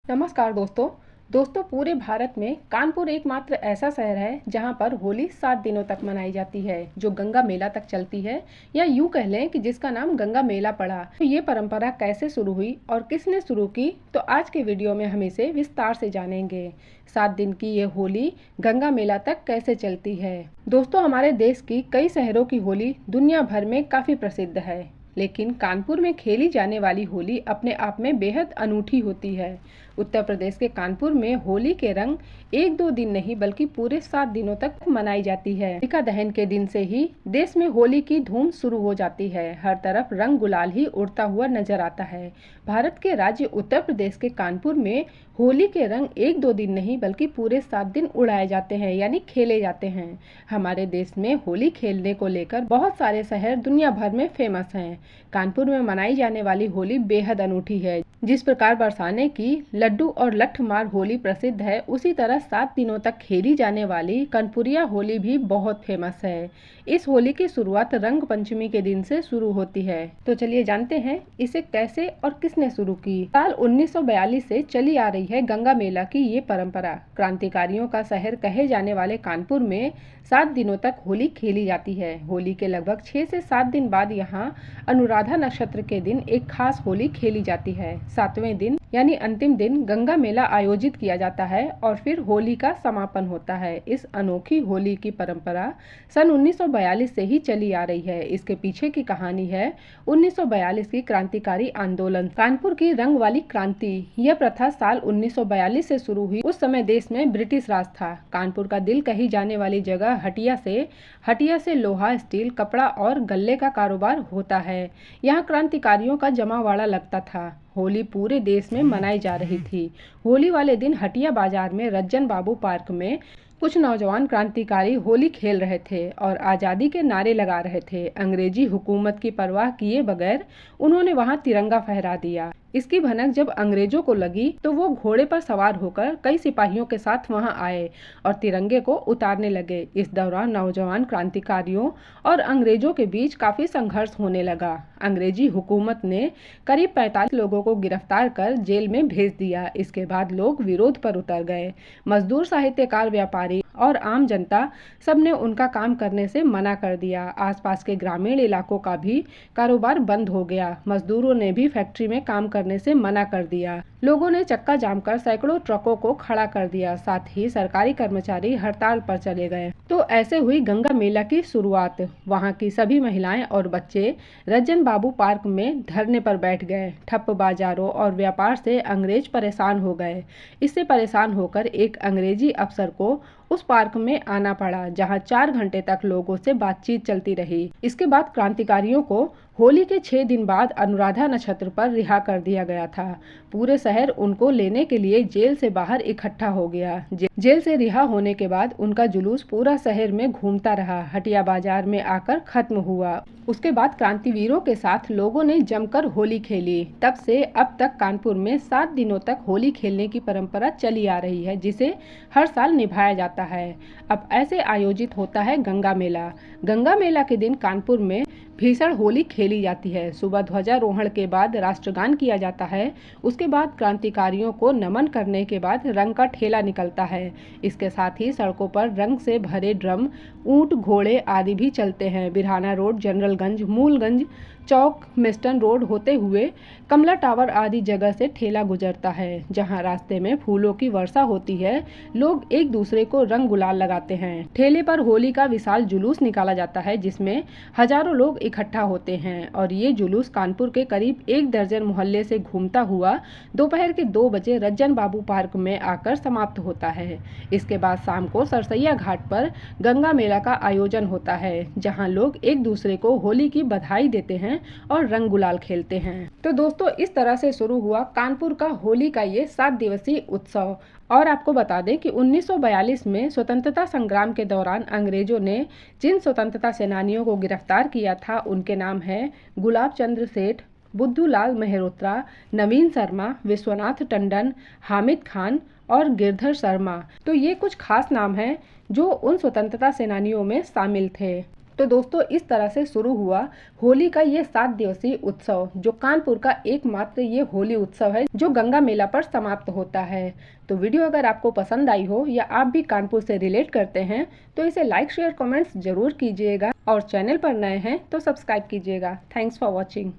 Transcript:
नमस्कार दोस्तों पूरे भारत में कानपुर एकमात्र ऐसा शहर है जहां पर होली 7 दिनों तक मनाई जाती है, जो गंगा मेला तक चलती है, या यूं कह लें कि जिसका नाम गंगा मेला पड़ा। तो ये परंपरा कैसे शुरू हुई और किसने शुरू की, तो आज के वीडियो में हम इसे विस्तार से जानेंगे। 7 दिन की ये होली गंगा मेला तक कैसे चलती है। दोस्तों, हमारे देश की कई शहरों की होली दुनिया भर में काफी प्रसिद्ध है, लेकिन कानपुर में खेली जाने वाली होली अपने आप में बेहद अनूठी होती है। उत्तर प्रदेश के कानपुर में होली के रंग 1-2 दिन नहीं बल्कि पूरे 7 दिनों तक मनाई जाती है। होलिका दहन के दिन से ही देश में होली की धूम शुरू हो जाती है। हर तरफ रंग गुलाल ही उड़ता हुआ नजर आता है। भारत के राज्य उत्तर प्रदेश के कानपुर में होली के रंग 1-2 दिन नहीं बल्कि पूरे 7 दिन उड़ाए जाते हैं, यानी खेले जाते हैं। हमारे देश में होली खेलने को लेकर बहुत सारे शहर दुनिया भर में फेमस हैं। कानपुर में मनाई जाने वाली होली बेहद अनूठी है। जिस प्रकार बरसाने की लड्डू और लठमार होली प्रसिद्ध है, उसी तरह 7 दिनों तक खेली जाने वाली कानपुरिया होली भी बहुत फेमस है। इस होली की शुरुआत रंग पंचमी के दिन से शुरू होती है। तो चलिए जानते हैं इसे कैसे और किसने शुरू की। साल 1942 से चली आ रही है गंगा मेला की ये परंपरा। क्रांतिकारियों का शहर कहे जाने वाले कानपुर में 7 दिनों तक होली खेली जाती है। होली के लगभग 6 से 7 दिन बाद यहाँ अनुराधा नक्षत्र के दिन एक खास होली खेली जाती है। 7वें दिन यानी अंतिम दिन गंगा मेला आयोजित किया जाता है और फिर होली का समापन होता है। इस अनोखी होली की परंपरा सन 1942 से ही चली आ रही है। इसके पीछे की कहानी है 1942 की क्रांतिकारी आंदोलन, कानपुर की रंग वाली क्रांति। यह प्रथा साल 1942 से शुरू हुई। उस समय देश में ब्रिटिश राज था। कानपुर का दिल कही जाने वाली जगह हटिया से लोहा, स्टील, कपड़ा और गल्ले का कारोबार होता है। यहाँ क्रांतिकारियों का जमावड़ा लगता था। होली पूरे देश में मनाई जा रही थी। होली वाले दिन हटिया बाजार में रज्जन बाबू पार्क में कुछ नौजवान क्रांतिकारी होली खेल रहे थे और आज़ादी के नारे लगा रहे थे। अंग्रेजी हुकूमत की परवाह किए बगैर उन्होंने वहां तिरंगा फहरा दिया। इसकी भनक जब अंग्रेजों को लगी तो वो घोड़े पर सवार होकर कई सिपाहियों के साथ वहां आए और तिरंगे को उतारने लगे। इस दौरान नौजवान क्रांतिकारियों और अंग्रेजों के बीच काफी संघर्ष होने लगा। अंग्रेजी हुकूमत ने करीब 45 लोगों को गिरफ्तार कर जेल में भेज दिया। इसके बाद लोग विरोध पर उतर गए। मजदूर, साहित्यकार, व्यापारी और आम जनता सबने उनका काम करने से मना कर दिया। आसपास के ग्रामीण इलाकों का भी कारोबार बंद हो गया। मजदूरों ने भी फैक्ट्री में काम करने से मना कर दिया। लोगों ने चक्का जाम कर सैकड़ों ट्रकों को खड़ा कर दिया। साथ ही सरकारी कर्मचारी हड़ताल पर चले गए। तो ऐसे हुई गंगा मेला की शुरुआत। वहां की सभी महिलाएं और बच्चे रज्जन बाबू पार्क में धरने पर बैठ गए। ठप्प बाजारों और व्यापार से अंग्रेज परेशान हो गए। इससे परेशान होकर एक अंग्रेजी अफसर को उस पार्क में आना पड़ा, जहां 4 घंटे तक लोगों से बातचीत चलती रही। इसके बाद क्रांतिकारियों को होली के 6 दिन बाद अनुराधा नक्षत्र पर रिहा कर दिया गया था। पूरे शहर उनको लेने के लिए जेल से बाहर इकट्ठा हो गया। जेल से रिहा होने के बाद उनका जुलूस पूरा शहर में घूमता रहा। हटिया बाजार में आकर खत्म हुआ। उसके बाद क्रांतिवीरों के साथ लोगों ने जमकर होली खेली। तब से अब तक कानपुर में 7 दिनों तक होली खेलने की परंपरा चली आ रही है, जिसे हर साल निभाया जाता है। अब ऐसे आयोजित होता है गंगा मेला। गंगा मेला के दिन कानपुर में भीषण होली खेली जाती है। सुबह ध्वजारोहण के बाद राष्ट्रगान किया जाता है। उसके बाद क्रांतिकारियों को नमन करने के बाद रंग का ठेला निकलता है। इसके साथ ही सड़कों पर रंग से भरे ड्रम, ऊंट, घोड़े आदि भी चलते हैं। बिरहाना रोड, जनरलगंज, मूलगंज चौक, मिस्टन रोड होते हुए कमला टावर आदि जगह से ठेला गुजरता है, जहां रास्ते में फूलों की वर्षा होती है। लोग एक दूसरे को रंग गुलाल लगाते हैं। ठेले पर होली का विशाल जुलूस निकाला जाता है, जिसमें हजारों लोग इकट्ठा होते हैं और ये जुलूस कानपुर के करीब 1 दर्जन मोहल्ले से घूमता हुआ दोपहर के 2 बजे रज्जन बाबू पार्क में आकर समाप्त होता है। इसके बाद शाम को सरसैया घाट पर गंगा मेला का आयोजन होता है, जहाँ लोग एक दूसरे को होली की बधाई देते हैं और रंग गुलाल खेलते हैं। तो दोस्तों, इस तरह से शुरू हुआ कानपुर का होली का ये 7 दिवसीय उत्सव। और आपको बता दें कि 1942 में स्वतंत्रता संग्राम के दौरान अंग्रेजों ने जिन स्वतंत्रता सेनानियों को गिरफ्तार किया था, उनके नाम है गुलाब चंद्र सेठ, बुद्धूलाल मेहरोत्रा, नवीन शर्मा, विश्वनाथ टंडन, हामिद खान और गिरधर शर्मा। तो ये कुछ खास नाम हैं जो उन स्वतंत्रता सेनानियों में शामिल थे। तो दोस्तों इस तरह से शुरू हुआ होली का ये 7 दिवसीय उत्सव, जो कानपुर का एकमात्र ये होली उत्सव है जो गंगा मेला पर समाप्त होता है। तो वीडियो अगर आपको पसंद आई हो या आप भी कानपुर से रिलेट करते हैं तो इसे लाइक शेयर कमेंट्स जरूर कीजिएगा और चैनल पर नए हैं तो सब्सक्राइब कीजिएगा। Thanks for watching.